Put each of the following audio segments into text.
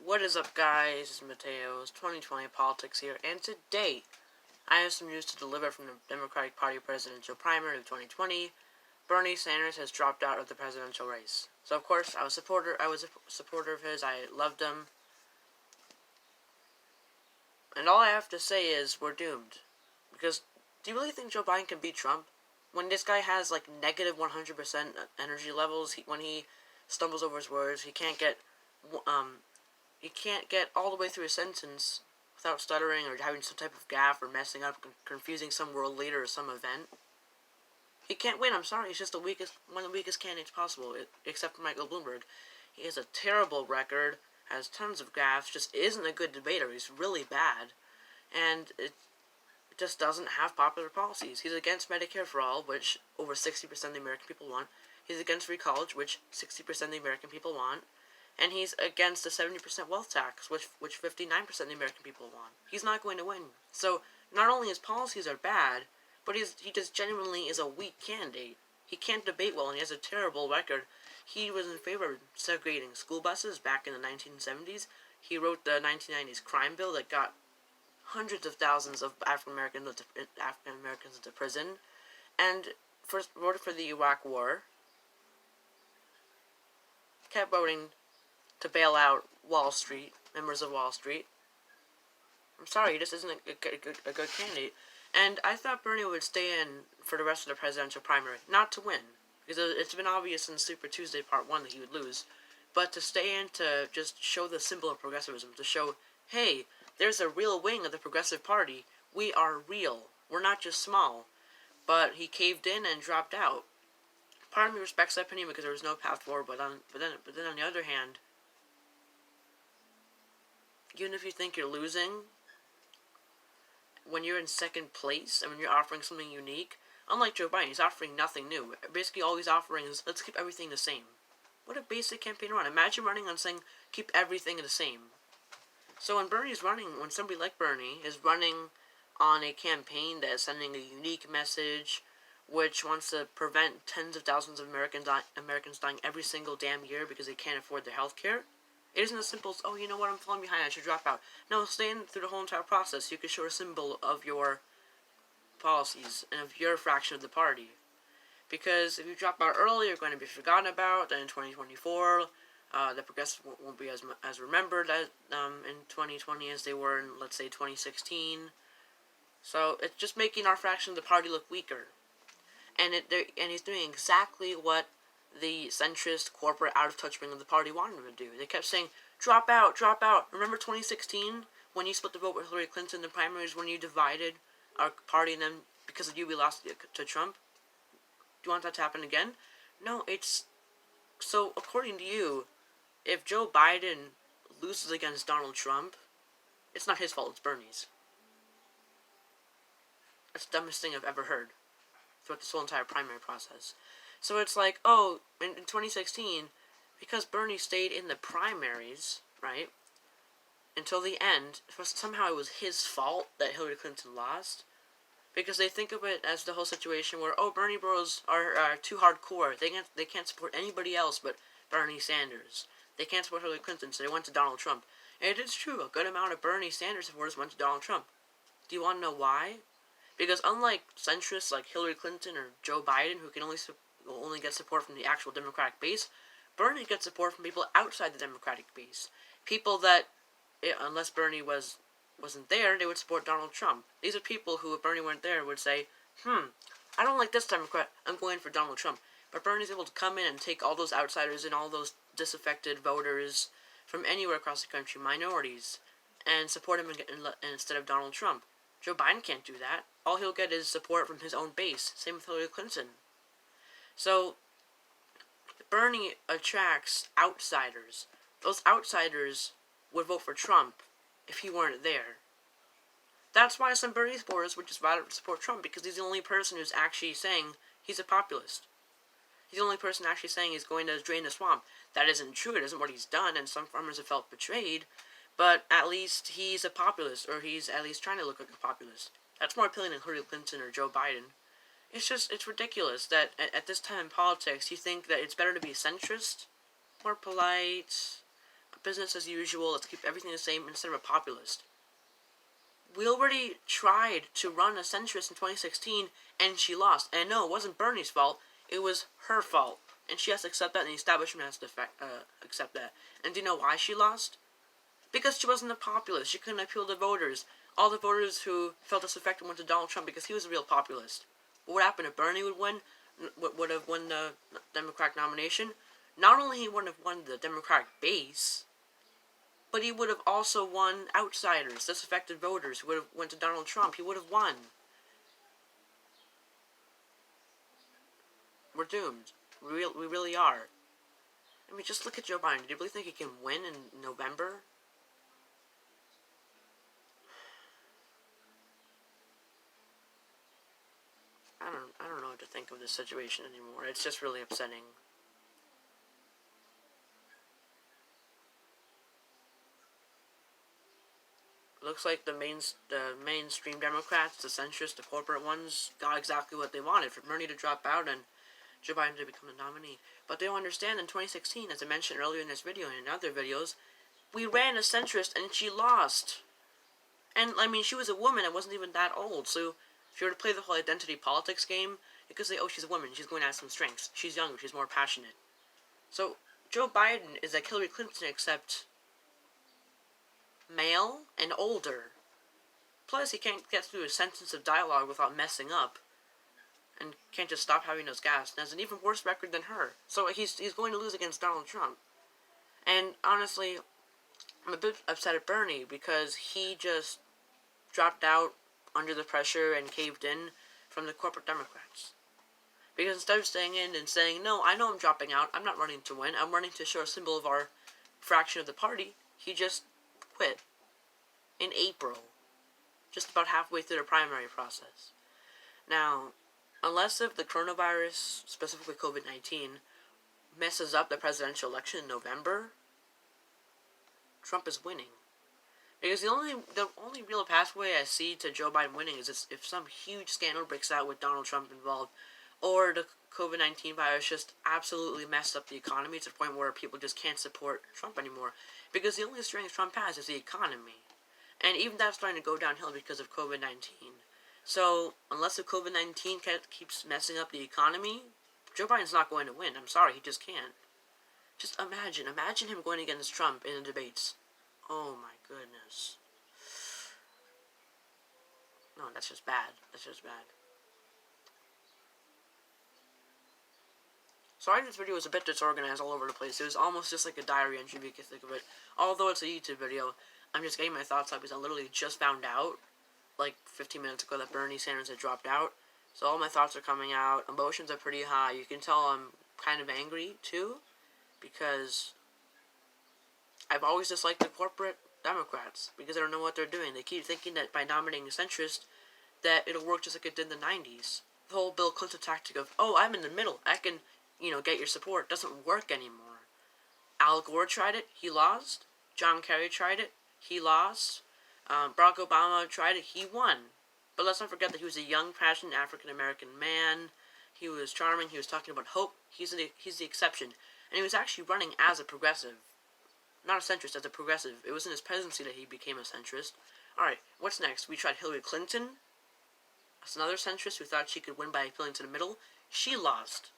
What is up, guys? It's Mateo's 2020 Politics here, and today I have some news to deliver from the Democratic Party presidential primary of 2020. Bernie Sanders has dropped out of the presidential race. So, of course, I was a supporter of his. I loved him, and all I have to say is we're doomed. Because do you really think Joe Biden can beat Trump? When this guy has like negative 100% energy levels, when he stumbles over his words, he can't get all the way through a sentence without stuttering or having some type of gaffe or messing up, confusing some world leader or some event. He can't win, I'm sorry. He's just one of the weakest candidates possible, except for Michael Bloomberg. He has a terrible record, has tons of gaffes, just isn't a good debater. He's really bad. And it just doesn't have popular policies. He's against Medicare for All, which over 60% of the American people want. He's against free college, which 60% of the American people want. And he's against the 70% wealth tax, which 59% of the American people want. He's not going to win. So, not only his policies are bad, but he just genuinely is a weak candidate. He can't debate well, and he has a terrible record. He was in favor of segregating school buses back in the 1970s. He wrote the 1990s crime bill that got hundreds of thousands of African Americans into prison, and voted for the Iraq War. Kept voting to bail out Wall Street, members of Wall Street. I'm sorry, he just isn't a good candidate. And I thought Bernie would stay in for the rest of the presidential primary. Not to win, because it's been obvious in Super Tuesday Part 1 that he would lose. But to stay in to just show the symbol of progressivism, to show, hey, there's a real wing of the Progressive Party. We are real. We're not just small. But he caved in and dropped out. Part of me respects that opinion because there was no path forward, but then on the other hand, even if you think you're losing, when you're in second place and when you're offering something unique, unlike Joe Biden, he's offering nothing new. Basically, all he's offering is, let's keep everything the same. What a basic campaign run. Imagine running on saying, keep everything the same. So when somebody like Bernie is running on a campaign that is sending a unique message, which wants to prevent tens of thousands of Americans dying every single damn year because they can't afford their health care, it isn't as simple as, oh, you know what, I'm falling behind, I should drop out. No, stay in through the whole entire process. You can show a symbol of your policies and of your fraction of the party. Because if you drop out early, you're going to be forgotten about, and in 2024, the progressives won't be as remembered as in 2020 as they were in, let's say, 2016. So it's just making our fraction of the party look weaker. And he's doing exactly what the centrist, corporate, out-of-touch wing of the party wanted him to do. They kept saying, drop out, drop out. Remember 2016, when you split the vote with Hillary Clinton in the primaries, when you divided our party and then because of you we lost to Trump? Do you want that to happen again? No, so according to you, if Joe Biden loses against Donald Trump, it's not his fault, it's Bernie's. That's the dumbest thing I've ever heard throughout this whole entire primary process. So it's like, oh, in 2016, because Bernie stayed in the primaries, right, until the end, somehow it was his fault that Hillary Clinton lost. Because they think of it as the whole situation where, oh, Bernie bros are too hardcore. They can't support anybody else but Bernie Sanders. They can't support Hillary Clinton, so they went to Donald Trump. And it is true, a good amount of Bernie Sanders supporters went to Donald Trump. Do you want to know why? Because unlike centrists like Hillary Clinton or Joe Biden, who can only get support from the actual Democratic base, Bernie gets support from people outside the Democratic base. People that, unless Bernie wasn't there, they would support Donald Trump. These are people who, if Bernie weren't there, would say, I don't like this Democrat, I'm going for Donald Trump. But Bernie's able to come in and take all those outsiders and all those disaffected voters from anywhere across the country, minorities, and support him instead of Donald Trump. Joe Biden can't do that. All he'll get is support from his own base. Same with Hillary Clinton. So, Bernie attracts outsiders. Those outsiders would vote for Trump if he weren't there. That's why some Bernie supporters would just rather support Trump, because he's the only person who's actually saying he's a populist. He's the only person actually saying he's going to drain the swamp. That isn't true. It isn't what he's done, and some farmers have felt betrayed, but at least he's a populist, or he's at least trying to look like a populist. That's more appealing than Hillary Clinton or Joe Biden. It's ridiculous that at this time in politics, you think that it's better to be centrist, more polite, business as usual, let's keep everything the same instead of a populist. We already tried to run a centrist in 2016, and she lost. And no, it wasn't Bernie's fault, it was her fault. And she has to accept that, and the establishment has to accept that. And do you know why she lost? Because she wasn't a populist. She couldn't appeal to voters. All the voters who felt disaffected went to Donald Trump because he was a real populist. What would happen if Bernie would have won the Democratic nomination? Not only he wouldn't have won the Democratic base, but he would have also won outsiders, disaffected voters who would have went to Donald Trump. He would have won. We're doomed. We really are. I mean, just look at Joe Biden. Do you really think he can win in November? I don't know what to think of this situation anymore. It's just really upsetting. Looks like the mainstream Democrats, the centrists, the corporate ones, got exactly what they wanted, for Bernie to drop out and Joe Biden to become the nominee. But they don't understand, in 2016, as I mentioned earlier in this video and in other videos, we ran a centrist and she lost. And, I mean, she was a woman and wasn't even that old, so if you were to play the whole identity politics game, you could say, oh, she's a woman, she's going to have some strengths. She's younger, she's more passionate. So, Joe Biden is like Hillary Clinton, except male and older. Plus, he can't get through a sentence of dialogue without messing up. And can't just stop having those gas. And has an even worse record than her. So he's going to lose against Donald Trump. And honestly, I'm a bit upset at Bernie because he just dropped out under the pressure and caved in from the corporate Democrats. Because instead of staying in and saying, no, I know I'm dropping out, I'm not running to win, I'm running to show a symbol of our fraction of the party, he just quit in April, just about halfway through the primary process. Now, unless if the coronavirus, specifically COVID-19, messes up the presidential election in November, Trump is winning. Because the only real pathway I see to Joe Biden winning is if some huge scandal breaks out with Donald Trump involved, or the COVID-19 virus just absolutely messed up the economy to the point where people just can't support Trump anymore. Because the only strength Trump has is the economy. And even that's starting to go downhill because of COVID-19. So, unless the COVID-19 keeps messing up the economy, Joe Biden's not going to win. I'm sorry, he just can't. Just imagine him going against Trump in the debates. Oh my goodness. No, that's just bad. That's just bad. Sorry this video was a bit disorganized all over the place. It was almost just like a diary entry if you can think of it. Although it's a YouTube video, I'm just getting my thoughts out because I literally just found out, like 15 minutes ago, that Bernie Sanders had dropped out. So all my thoughts are coming out. Emotions are pretty high. You can tell I'm kind of angry, too, because I've always disliked the corporate Democrats because they don't know what they're doing. They keep thinking that by nominating a centrist, that it'll work just like it did in the 90s. The whole Bill Clinton tactic of, oh, I'm in the middle, I can, get your support, doesn't work anymore. Al Gore tried it, he lost. John Kerry tried it, he lost. Barack Obama tried it, he won. But let's not forget that he was a young, passionate African-American man. He was charming, he was talking about hope. He's the exception. And he was actually running as a progressive. Not a centrist, as a progressive. It was in his presidency that he became a centrist. Alright, what's next? We tried Hillary Clinton. That's another centrist who thought she could win by appealing to the middle. She lost.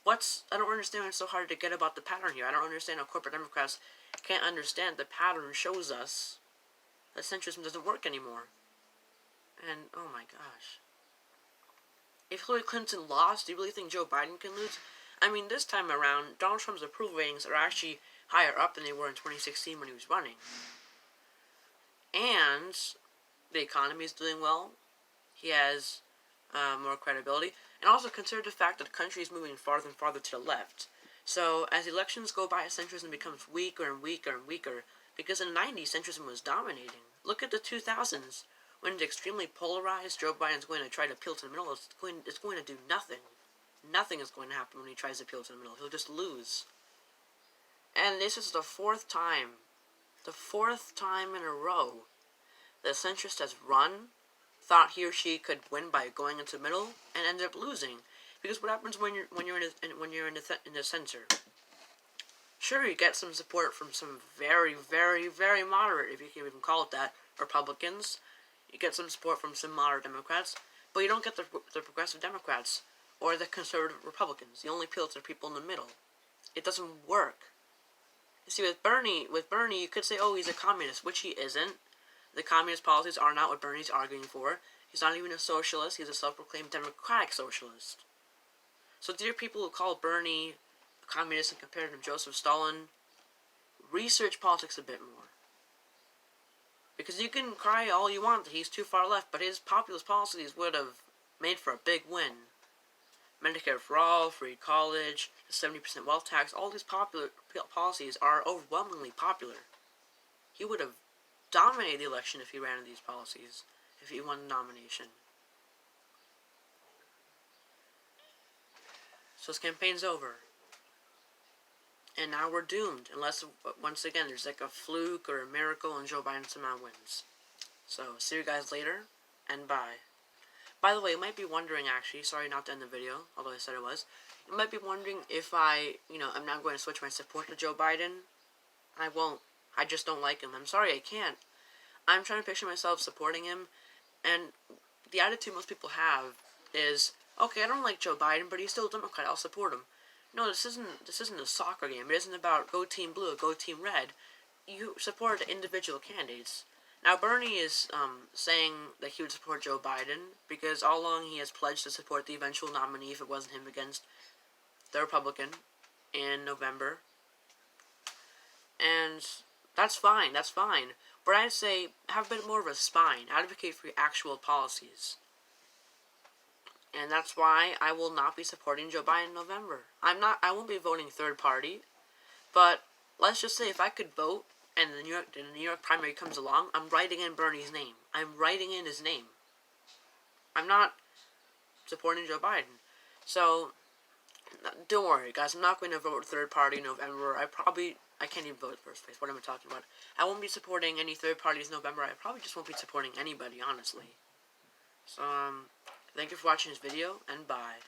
I don't understand what's so hard to get about the pattern here. I don't understand how corporate Democrats can't understand the pattern shows us that centrism doesn't work anymore. And, oh my gosh. If Hillary Clinton lost, do you really think Joe Biden can lose? I mean, this time around, Donald Trump's approval ratings are actually higher up than they were in 2016 when he was running. And the economy is doing well. He has more credibility. And also consider the fact that the country is moving farther and farther to the left. So as elections go by, centrism becomes weaker and weaker and weaker. Because in the 90s, centrism was dominating. Look at the 2000s. When it's extremely polarized, Joe Biden's going to try to appeal to the middle. It's going to do nothing. Nothing is going to happen when he tries to appeal to the middle. He'll just lose. And this is the fourth time in a row that a centrist has run, thought he or she could win by going into the middle, and ended up losing. Because what happens when you're in the center? Sure, you get some support from some very, very, very moderate, if you can even call it that, Republicans. You get some support from some moderate Democrats, but you don't get the progressive Democrats or the conservative Republicans. You only appeal to people in the middle. It doesn't work. You see, with Bernie, you could say, oh, he's a communist, which he isn't. The communist policies are not what Bernie's arguing for. He's not even a socialist. He's a self-proclaimed democratic socialist. So dear people who call Bernie a communist and compare him to Joseph Stalin, research politics a bit more. Because you can cry all you want that he's too far left, but his populist policies would have made for a big win. Medicare for all, free college, the 70% wealth tax, all these popular policies are overwhelmingly popular. He would have dominated the election if he ran these policies, if he won the nomination. So his campaign's over. And now we're doomed, unless, once again, there's like a fluke or a miracle and Joe Biden somehow wins. So, see you guys later, and bye. By the way, you might be wondering, actually, sorry not to end the video, although I said it was, you might be wondering if I'm not going to switch my support to Joe Biden. I won't. I just don't like him. I'm sorry, I can't. I'm trying to picture myself supporting him, and the attitude most people have is, okay, I don't like Joe Biden, but he's still a Democrat, I'll support him. No, this isn't a soccer game. It isn't about go team blue or go team red. You support individual candidates. Now, Bernie is saying that he would support Joe Biden because all along he has pledged to support the eventual nominee if it wasn't him against the Republican in November. And that's fine, But I'd say have a bit more of a spine. Advocate for your actual policies. And that's why I will not be supporting Joe Biden in November. I won't be voting third party. But let's just say if I could vote and the New York primary comes along, I'm writing in Bernie's name. I'm writing in his name. I'm not supporting Joe Biden. So, don't worry, guys. I'm not going to vote third party in November. I can't even vote in the first place. What am I talking about? I won't be supporting any third parties in November. I probably just won't be supporting anybody, honestly. So, thank you for watching this video, and bye.